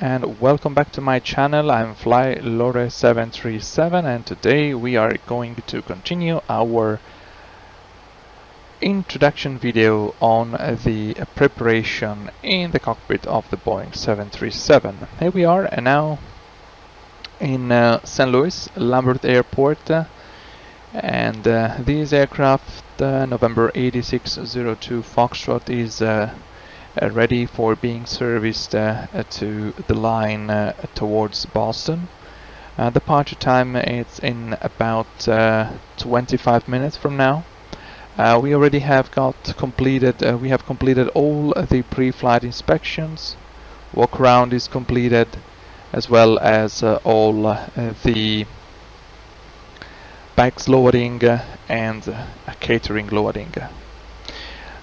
and welcome back to my channel. I'm FlyLore737 and today we are going to continue our introduction video on the preparation in the cockpit of the Boeing 737. Here we are now in St. Louis Lambert Airport, and this aircraft, November 8602 Foxtrot, is ready for being serviced to the line towards Boston. Departure time is in about 25 minutes from now. We already have completed all the pre-flight inspections. Walk around is completed, as well as all the bags loading and catering loading.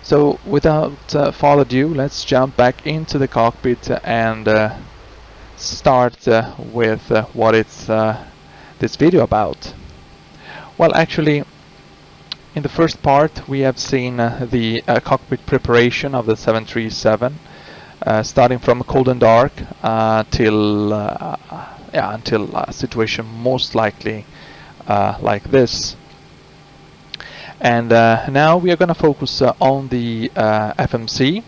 So without further ado, let's jump back into the cockpit and start with what it's this video about. Well, actually, in the first part we have seen the cockpit preparation of the 737, starting from cold and dark until a situation most likely like this. And now we are going to focus on the FMC,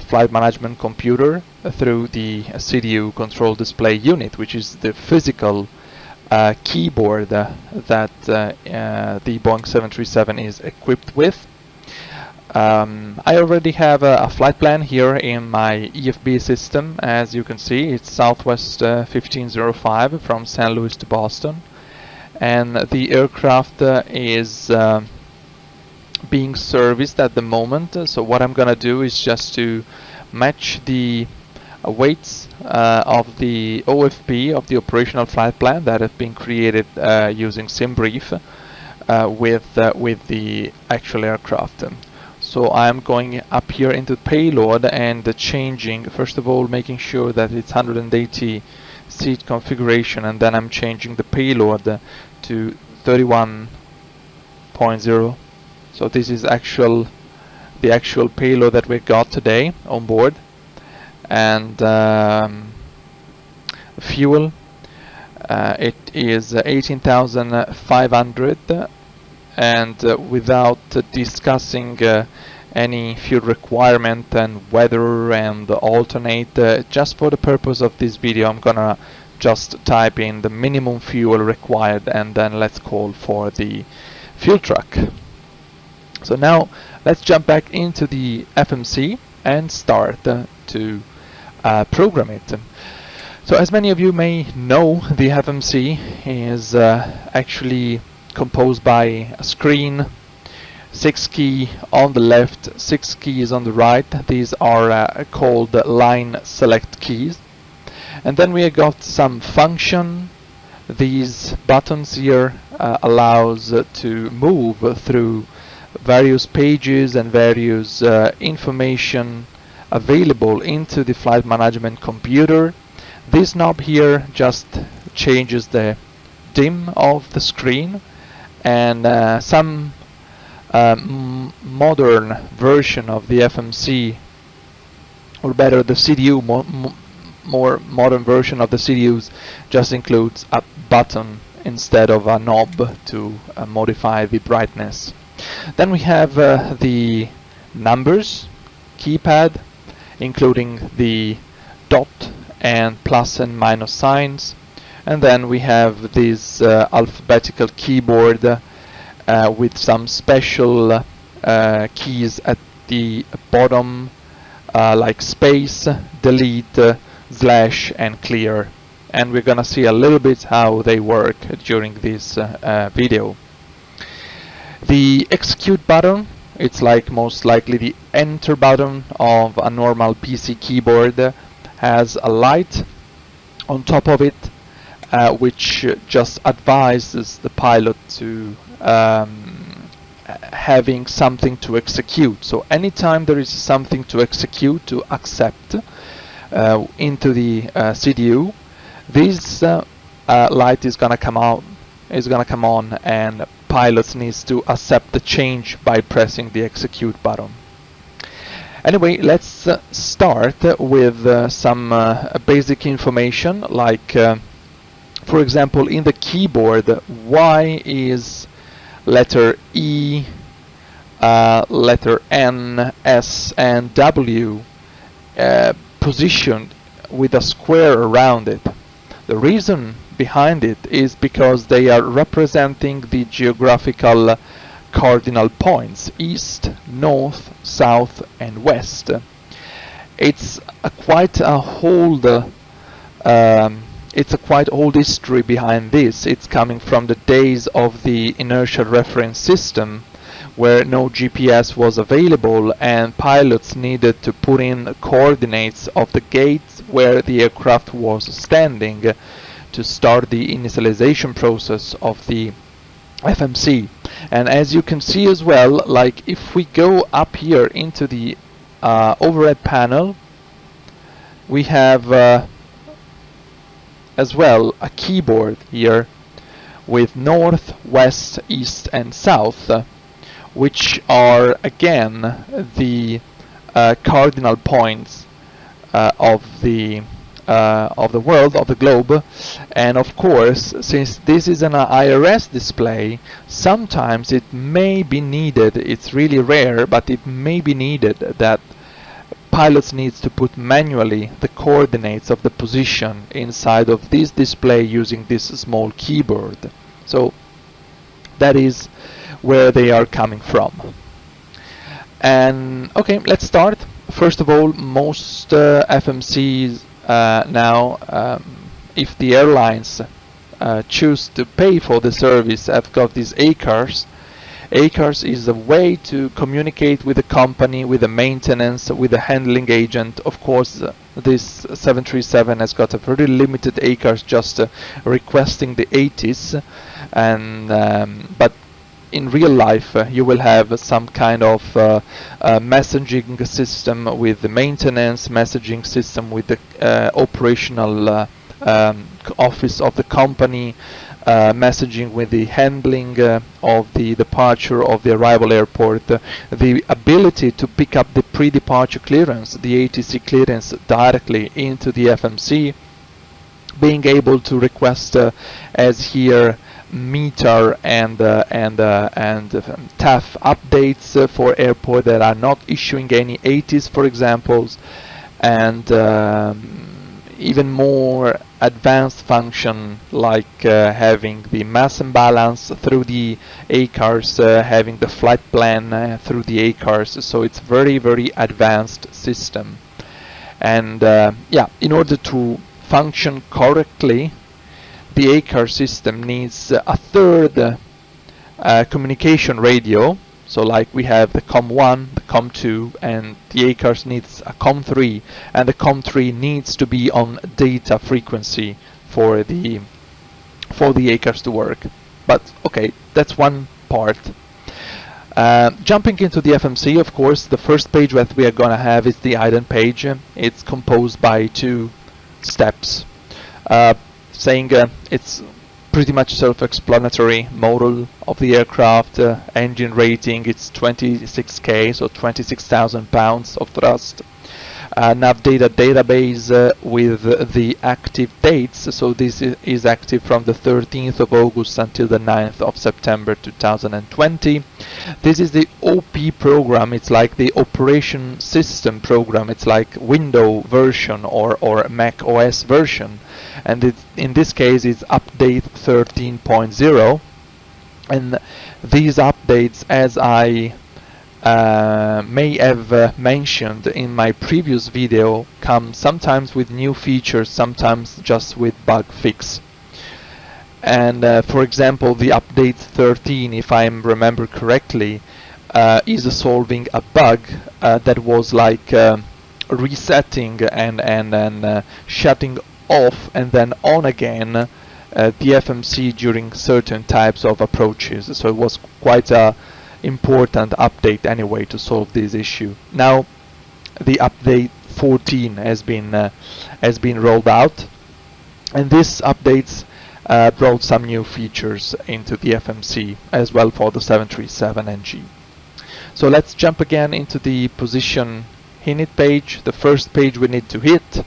flight management computer, through the CDU control display unit, which is the physical keyboard that the Boeing 737 is equipped with. I already have a flight plan here in my EFB system. As you can see, it's Southwest 1505 from St. Louis to Boston, and the aircraft is being serviced at the moment. So what I'm gonna do is just to match the weights of the OFP, of the operational flight plan that have been created using SimBrief, with the actual aircraft. So I'm going up here into payload and changing, first of all, making sure that it's 180 seat configuration, and then I'm changing the payload to 31.0. So this is the actual payload that we got today on board. And fuel, it is 18,500, and without discussing any fuel requirement and weather and alternate, just for the purpose of this video, I'm gonna just type in the minimum fuel required, and then let's call for the fuel truck. So now let's jump back into the FMC and start to program it. So as many of you may know, the FMC is actually composed by a screen, 6 keys on the left, 6 keys on the right. These are called line select keys. And then we have got some function. These buttons here allows to move through various pages and various information available into the flight management computer. This knob here just changes the dim of the screen, and some modern version of the FMC, or better, the CDU, more modern version of the CDUs, just includes a button instead of a knob to modify the brightness. Then we have the numbers keypad, including the dot and plus and minus signs. And then we have this alphabetical keyboard with some special keys at the bottom, like space, delete, slash and clear. And we're gonna see a little bit how they work during this video. The execute button, it's like most likely the enter button of a normal PC keyboard, has a light on top of it, which just advises the pilot to having something to execute. So anytime there is something to execute, to accept into the CDU, this light is gonna come on, and pilots needs to accept the change by pressing the execute button. Anyway, let's start with some basic information, like for example, in the keyboard, why is letter E, letter N, S, and W positioned with a square around it? The reason behind it is because they are representing the geographical cardinal points: east, north, south, and west. It's a quite old history behind this. It's coming from the days of the inertial reference system, where no GPS was available and pilots needed to put in coordinates of the gates where the aircraft was standing to start the initialization process of the FMC. And as you can see as well, like if we go up here into the overhead panel, we have as well a keyboard here with north, west, east, and south, which are again the cardinal points of the world, of the globe. And of course, since this is an IRS display, sometimes it may be needed, it's really rare, but it may be needed that pilots needs to put manually the coordinates of the position inside of this display using this small keyboard. So that is where they are coming from. And okay, let's start. First of all, most FMCs now, if the airlines choose to pay for the service, have got these ACARS. ACARS is a way to communicate with the company, with the maintenance, with the handling agent. Of course, this 737 has got a very limited ACARS, just requesting the 80s, and but in real life you will have some kind of messaging system with the maintenance, messaging system with the operational office of the company, messaging with the handling of the departure of the arrival airport, the ability to pick up the pre-departure clearance, the ATC clearance, directly into the FMC, being able to request as here meter and TAF updates for airport that are not issuing any 80s, for examples, and even more advanced function like having the mass imbalance through the ACARS, having the flight plan through the ACARS. So it's very advanced system. And yeah, in order to function correctly, the ACARS system needs a third communication radio. So like we have the COM1, the COM2, and the ACARS needs a COM3, and the COM3 needs to be on data frequency for the ACARS to work. But okay, that's one part. Jumping into the FMC, of course, the first page that we are gonna have is the ident page. It's composed by two steps, saying it's pretty much self-explanatory. Model of the aircraft, engine rating, it's 26k, so 26,000 pounds of thrust. Nav data database with the active dates, so this is active from the 13th of August until the 9th of September 2020. This is the OP program, it's like the operation system program, it's like Windows version or Mac OS version, and in this case it's update 13.0, and these updates, as I may have mentioned in my previous video, come sometimes with new features, sometimes just with bug fix. And for example, the update 13, if I remember correctly, is solving a bug that was like resetting and shutting off and then on again the FMC during certain types of approaches. So it was quite a important update anyway to solve this issue. Now the update 14 has been rolled out, and this updates brought some new features into the FMC as well for the 737 NG. So let's jump again into the position init page, the first page we need to hit,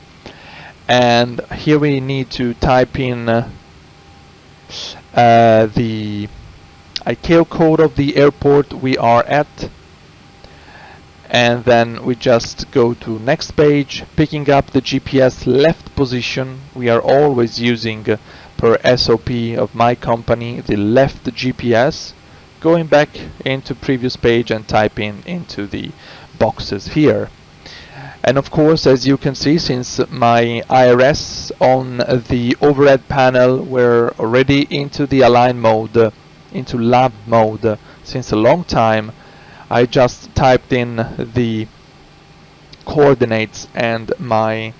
and here we need to type in the ICAO code of the airport we are at, and then we just go to next page, picking up the GPS left position. We are always using per SOP of my company the left GPS, going back into previous page and typing into the boxes here. And of course, as you can see, since my IRS on the overhead panel were already into the align mode, into lab mode since a long time, I just typed in the coordinates and my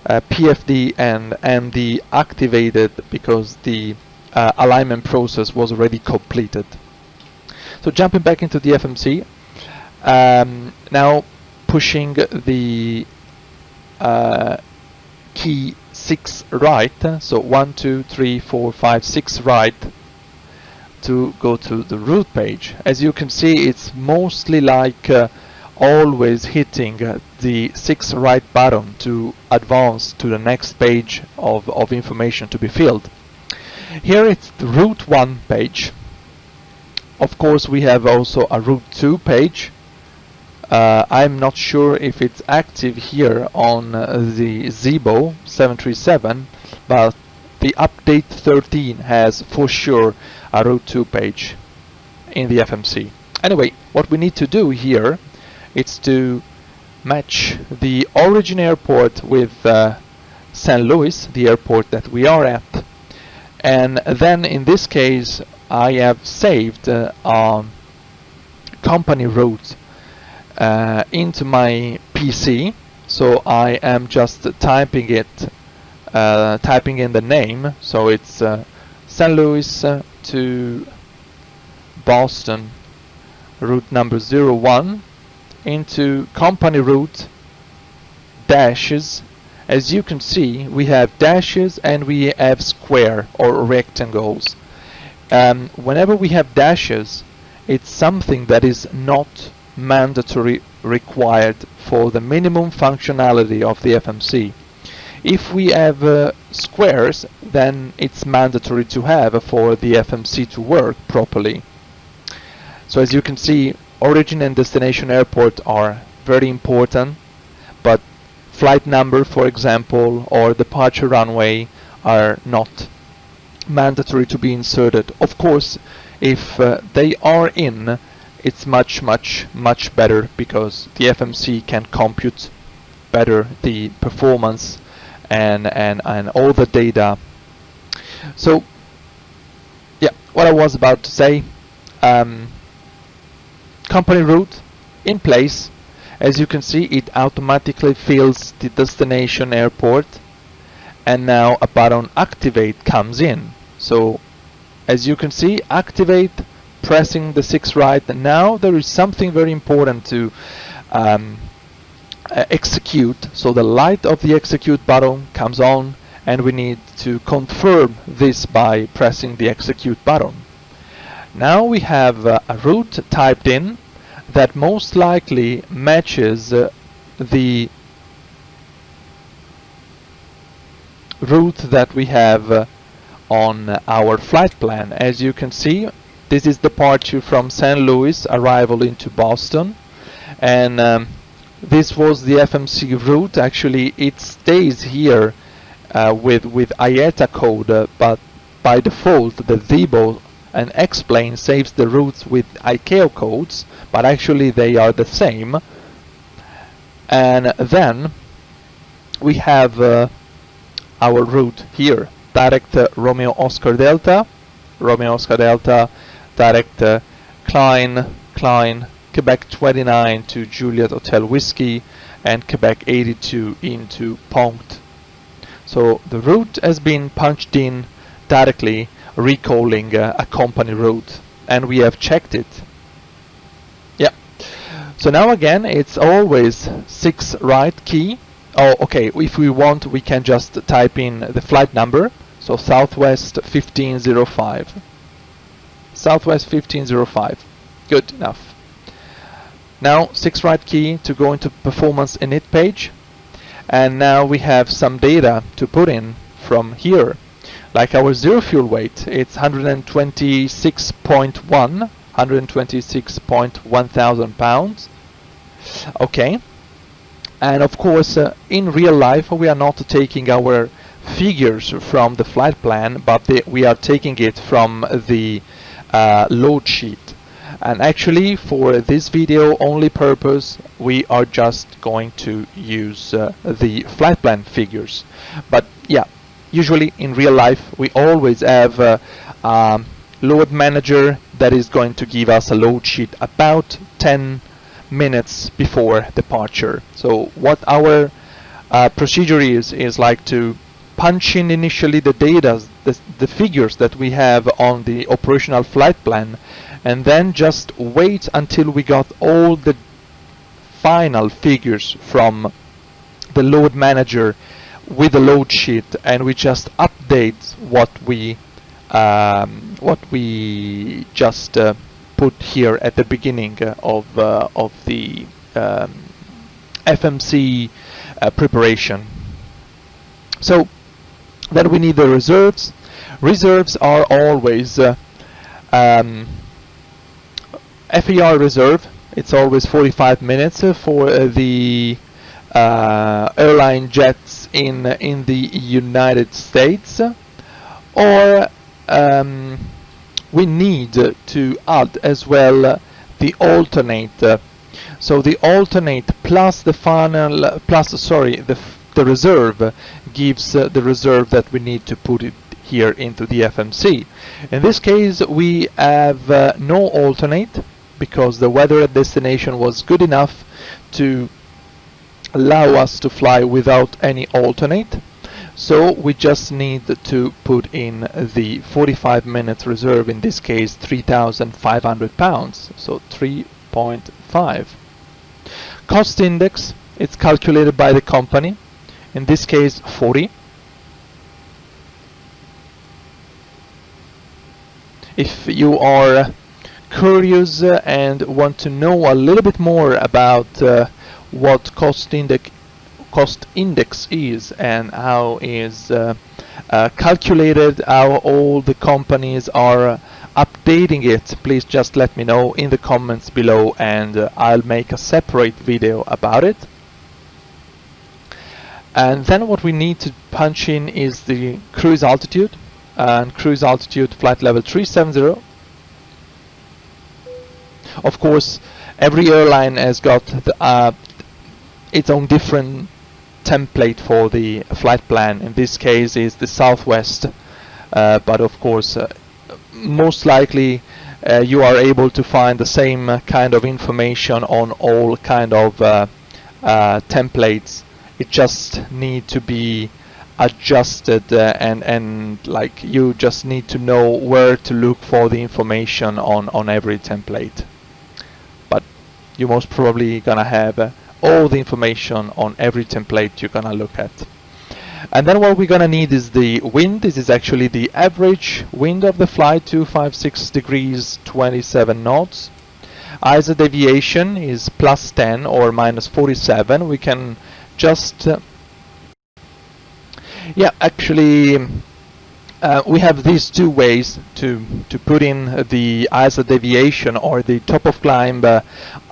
PFD and MD activated because the alignment process was already completed. So jumping back into the FMC, now pushing the key 6 right, so 1, 2, 3, 4, 5, 6 right, to go to the route page. As you can see, it's mostly like always hitting the 6 right button to advance to the next page of information to be filled. Here it's the route 1 page. Of course, we have also a route 2 page. I'm not sure if it's active here on the Zibo 737, but the update 13 has for sure a route 2 page in the FMC. Anyway, what we need to do here is to match the origin airport with St. Louis, the airport that we are at, and then in this case I have saved company route into my PC, so I am just typing it, typing in the name, so it's St. Louis to Boston, route number 01, into company route, dashes. As you can see, we have dashes and we have square or rectangles. Whenever we have dashes, it's something that is not mandatory required for the minimum functionality of the FMC. If we have squares, then it's mandatory to have for the FMC to work properly. So as you can see, origin and destination airport are very important, but flight number, for example, or departure runway are not mandatory to be inserted. Of course, if they are in, it's much better, because the FMC can compute better the performance and all the data. So yeah, what I was about to say, company route in place. As you can see, it automatically fills the destination airport, and now a button activate comes in. So as you can see, activate, pressing the 6 right, and now there is something very important to execute. So the light of the execute button comes on, and we need to confirm this by pressing the execute button. Now we have a route typed in that most likely matches the route that we have on our flight plan. As you can see, this is departure from St. Louis, arrival into Boston, and this was the FMC route. Actually, it stays here with IATA code, but by default the Zibo and Xplane saves the routes with ICAO codes, but actually they are the same. And then we have our route here, direct Romeo Oscar Delta, direct Klein, Quebec 29 to Juliet Hotel Whiskey, and Quebec 82 into Ponct. So the route has been punched in directly, recalling a company route, and we have checked it. Yeah. So now again, it's always 6 right key. Oh, okay. If we want, we can just type in the flight number. So Southwest 1505. Southwest 1505. Good enough. Now 6 right key to go into performance init page, and now we have some data to put in from here. Like our zero fuel weight, it's 126.1 thousand pounds. Okay, and of course in real life we are not taking our figures from the flight plan, but we are taking it from the load sheet. And actually for this video only purpose we are just going to use the flight plan figures. But yeah, usually in real life we always have load manager that is going to give us a load sheet about 10 minutes before departure. So what our procedure is like to punch in initially the data, the figures that we have on the operational flight plan, and then just wait until we got all the final figures from the load manager with the load sheet, and we just update what we just put here at the beginning of the FMC preparation. So then we need the reserves. Reserves are always FER reserve. It's always 45 minutes for the airline jets in the United States, or we need to add as well the alternate. So the alternate plus the final plus the reserve gives the reserve that we need to put it here into the FMC. In this case we have no alternate, because the weather at destination was good enough to allow us to fly without any alternate. So we just need to put in the 45 minutes reserve, in this case 3,500 pounds, so 3.5. Cost index, it's calculated by the company, in this case 40. If you are curious and want to know a little bit more about what cost index is and how is calculated, how all the companies are updating it, please just let me know in the comments below, and I'll make a separate video about it. And then what we need to punch in is the cruise altitude, and cruise altitude flight level 370. Of course, every airline has got its own different template for the flight plan. In this case is the Southwest, but of course most likely you are able to find the same kind of information on all kind of templates. It just need to be adjusted, and like you just need to know where to look for the information on every template. But you're most probably gonna have all the information on every template you're gonna look at. And then what we're gonna need is the wind. This is actually the average wind of the flight, 256 degrees 27 knots. ISO deviation is +10 or -47. We can just actually we have these two ways to put in the ISO deviation or the top of climb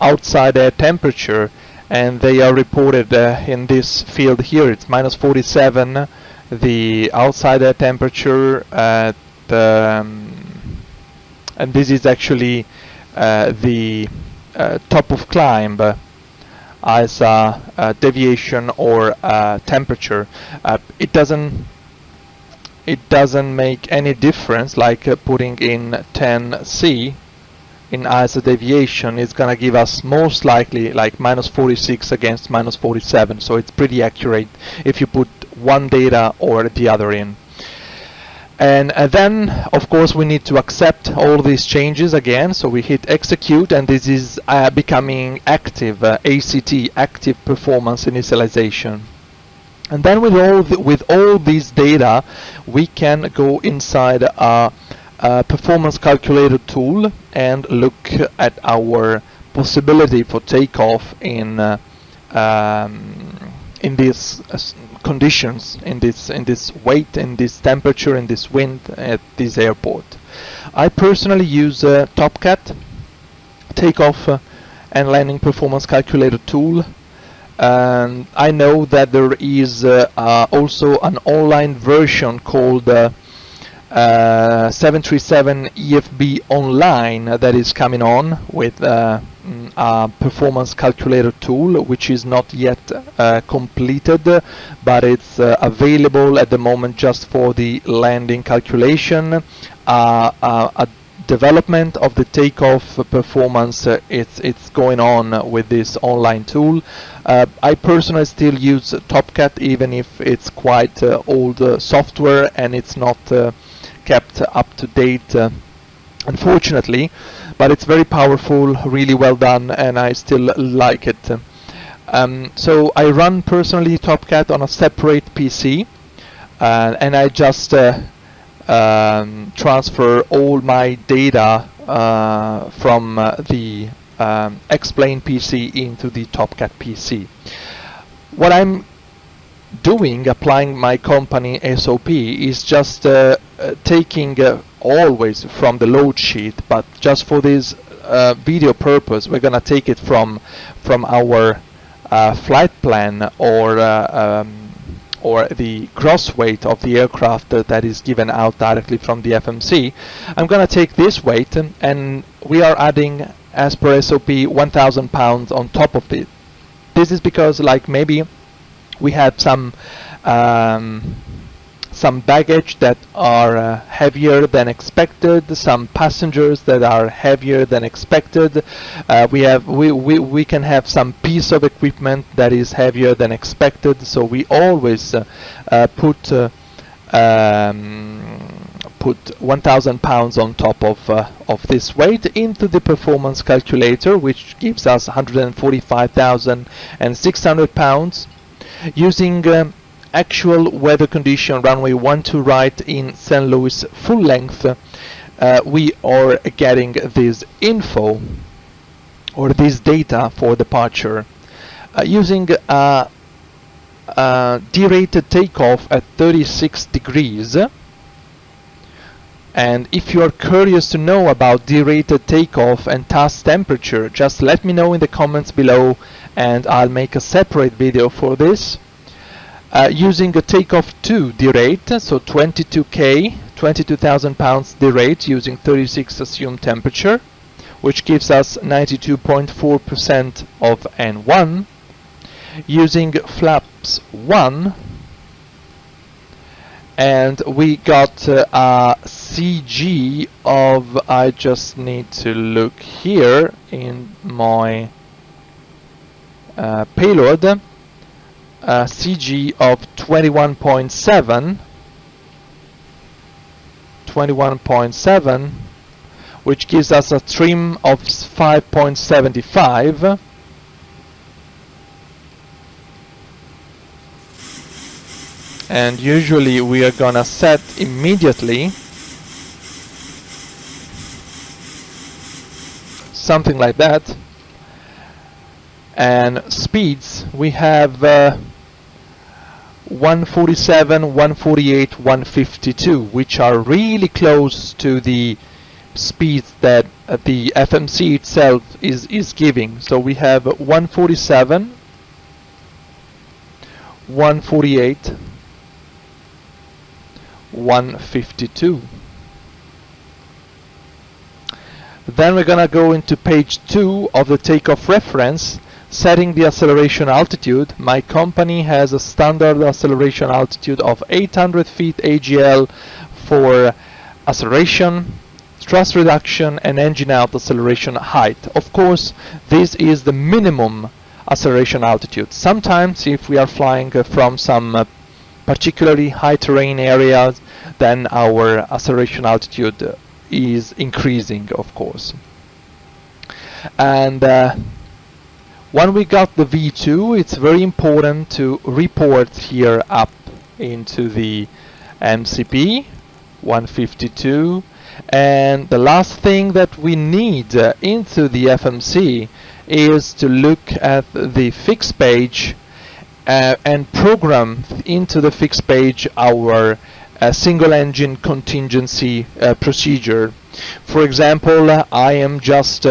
outside air temperature, and they are reported in this field here. It's -47 the outside air temperature and this is actually the top of climb ISO deviation or temperature. It doesn't make any difference, like putting in 10C in ISO deviation is gonna give us most likely like -46 against -47, so it's pretty accurate if you put one data or the other in. And then of course we need to accept all these changes again, so we hit execute, and this is becoming active, ACT, active performance initialization. And then with all these data we can go inside a performance calculator tool and look at our possibility for takeoff in these conditions, in this weight, in this temperature, in this wind at this airport. I personally use TopCat, takeoff and landing performance calculator tool, and I know that there is also an online version called 737 EFB online that is coming on with a performance calculator tool, which is not yet completed, but it's available at the moment just for the landing calculation. A development of the takeoff performance, it's going on with this online tool. I personally still use TopCat, even if it's quite old software and it's not kept up to date, unfortunately, but it's very powerful, really well done, and I still like it. So I run personally TopCat on a separate PC, and I just transfer all my data from the Xplane PC into the TopCat PC. What I'm doing, applying my company SOP, is just taking always from the load sheet, but just for this video purpose we're gonna take it from our flight plan or the gross weight of the aircraft that is given out directly from the FMC. I'm gonna take this weight and we are adding, as per SOP, 1,000 pounds on top of it. This is because, like, maybe we have some baggage that are heavier than expected, some passengers that are heavier than expected. We can have some piece of equipment that is heavier than expected. So we always put 1,000 pounds on top of this weight into the performance calculator, which gives us 145,600 pounds. Using actual weather condition runway 12 right in St. Louis full length, we are getting this info or this data for departure using derated takeoff at 36 degrees. And if you are curious to know about derated takeoff and task temperature, just let me know in the comments below and I'll make a separate video for this. Using a takeoff 2 derate, so 22K, 22,000 pounds derate using 36 assumed temperature, which gives us 92.4% of N1. Using flaps 1, and we got a CG of, I just need to look here in my payload, CG of 21.7, which gives us a trim of 5.75. And usually we are gonna set immediately something like that. And speeds, we have 147, 148, 152, which are really close to the speeds that the FMC itself is giving. So we have 147, 148, 152. Then we're gonna go into page 2 of the takeoff reference, setting the acceleration altitude. My company has a standard acceleration altitude of 800 feet AGL for acceleration, thrust reduction and engine out acceleration height. Of course, this is the minimum acceleration altitude. Sometimes if we are flying from some particularly high terrain areas, then our acceleration altitude is increasing, of course. And when we got the V2, it's very important to report here up into the MCP 152, And the last thing that we need into the FMC is to look at the fix page and program into the fix page our single engine contingency procedure. For example, I am just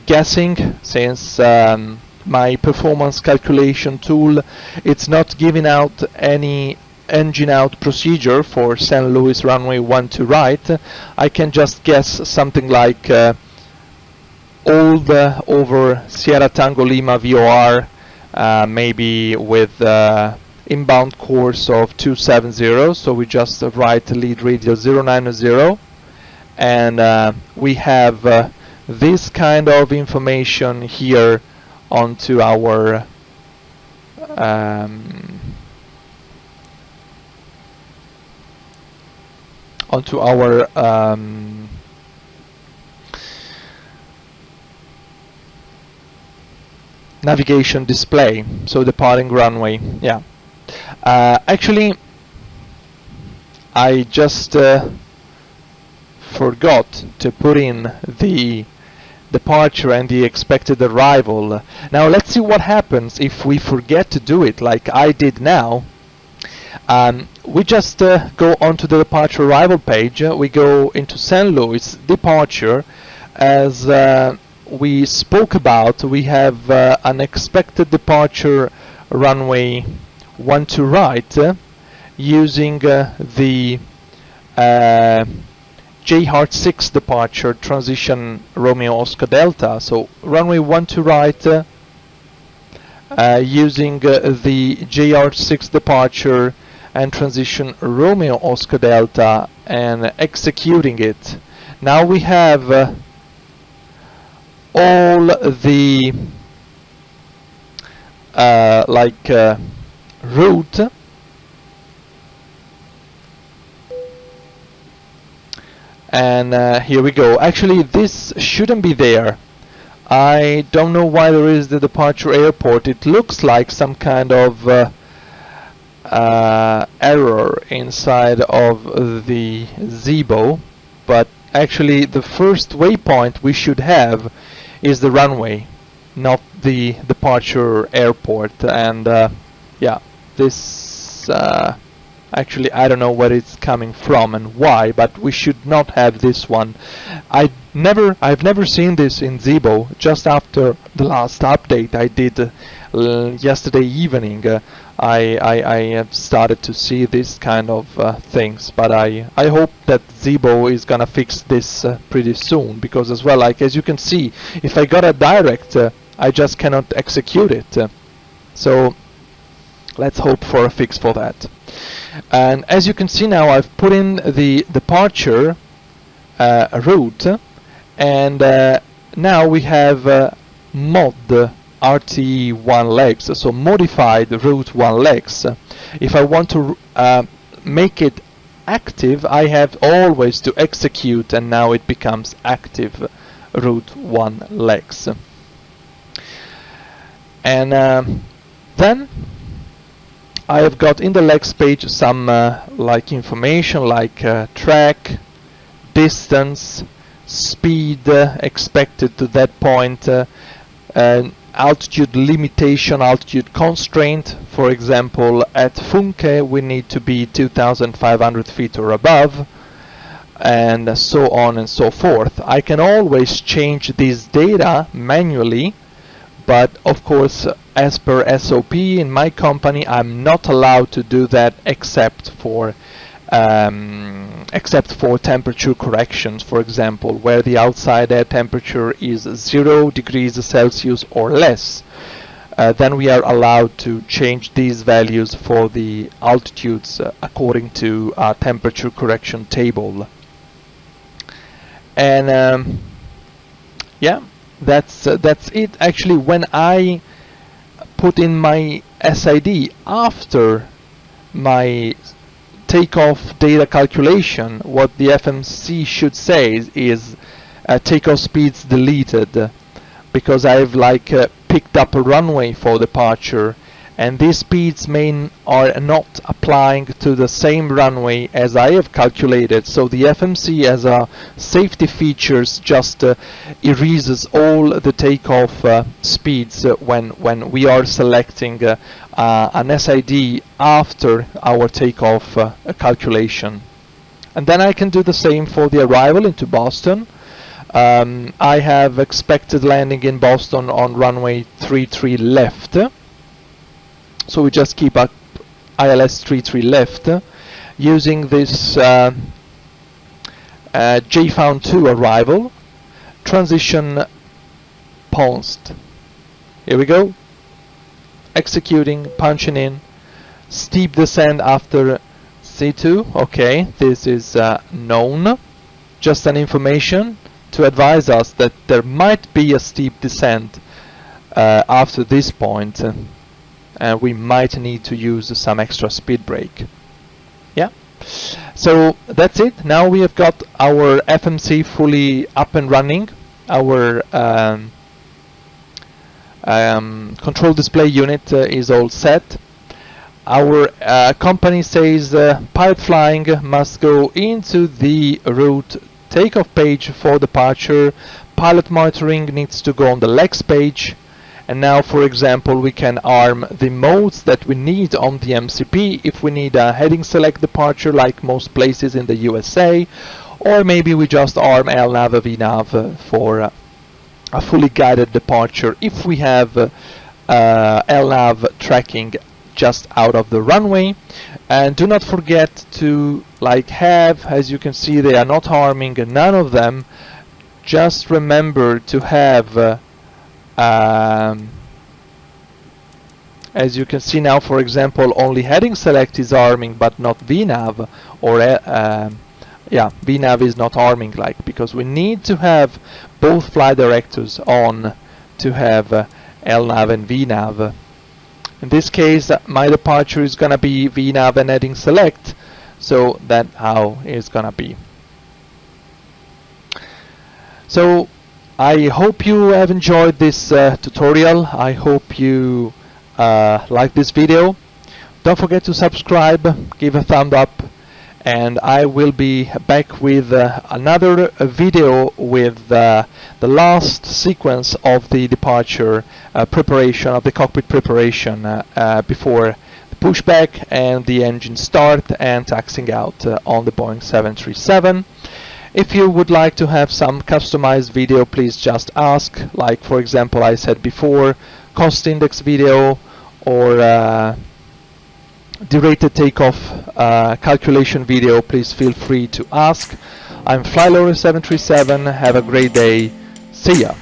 guessing, since my performance calculation tool it's not giving out any engine out procedure for St. Louis runway 12 right. I can just guess something like old over Sierra Tango Lima VOR, maybe with inbound course of 270, so we just write lead radio 090, and we have this kind of information here onto our navigation display, so departing runway. Yeah, actually I just forgot to put in the departure and the expected arrival. Now let's see what happens if we forget to do it like I did now. We just go onto the departure arrival page, we go into St. Louis departure. As we spoke about, we have an expected departure runway 12 right, using the JHeart 6 departure transition Romeo Oscar Delta. So runway 12 right, using the JHeart 6 departure and transition Romeo Oscar Delta and executing it. Now we have all the route, and here we go. Actually this shouldn't be there. I don't know why there is the departure airport. It looks like some kind of error inside of the Zibo, but actually the first waypoint we should have is the runway, not the departure airport. And yeah, this actually I don't know where it's coming from and why, but we should not have this one. I've never seen this in Zibo. Just after the last update I did yesterday evening, I have started to see this kind of things, but I hope that Zibo is gonna fix this pretty soon, because as well, like as you can see, if I got a direct, I just cannot execute it. So let's hope for a fix for that. And as you can see now, I've put in the departure route, and now we have mod RT1 legs, so modified route 1 legs. If I want to make it active, I have always to execute, and now it becomes active route 1 legs. And then I have got in the legs page some like information like track, distance, speed expected to that point, altitude limitation, altitude constraint. For example, at Funke we need to be 2,500 feet or above, and so on and so forth. I can always change this data manually, but of course as per SOP in my company I'm not allowed to do that except for temperature corrections, for example, where the outside air temperature is 0 degrees Celsius or less. Then we are allowed to change these values for the altitudes according to our temperature correction table. And yeah, that's it. Actually, when I put in my SID after my takeoff data calculation, what the FMC should say is takeoff speeds deleted, because I've like picked up a runway for departure and these speeds are not applying to the same runway as I have calculated. So the FMC, as a safety features, just erases all the takeoff speeds when we are selecting an SID after our takeoff calculation. And then I can do the same for the arrival into Boston. I have expected landing in Boston on runway 33 left. So we just keep up ILS 33 left using this JFound 2 arrival. Transition paused. Here we go. Executing, punching in. Steep descent after C2. Okay, this is known. Just an information to advise us that there might be a steep descent after this point. And we might need to use some extra speed brake. Yeah, so that's it. Now we have got our FMC fully up and running. Our control display unit is all set. Our company says pilot flying must go into the route takeoff page for departure. Pilot monitoring needs to go on the legs page. And now, for example, we can arm the modes that we need on the MCP if we need a heading select departure like most places in the USA, or maybe we just arm LNAV VNAV for a fully guided departure if we have LNAV tracking just out of the runway. And do not forget to have, as you can see, they are not arming none of them. Just remember to have as you can see now, for example, only heading select is arming but not VNAV, or VNAV is not arming, because we need to have both flight directors on to have LNAV and VNAV. In this case, my departure is gonna be VNAV and heading select, so that's how it's gonna be. So I hope you have enjoyed this tutorial. I hope you like this video. Don't forget to subscribe, give a thumb up, and I will be back with another video with the last sequence of the departure preparation, of the cockpit preparation before the pushback and the engine start and taxiing out on the Boeing 737. If you would like to have some customized video, please just ask, like for example I said before, cost index video or derated takeoff calculation video, please feel free to ask. I'm FlyLower737, have a great day, see ya!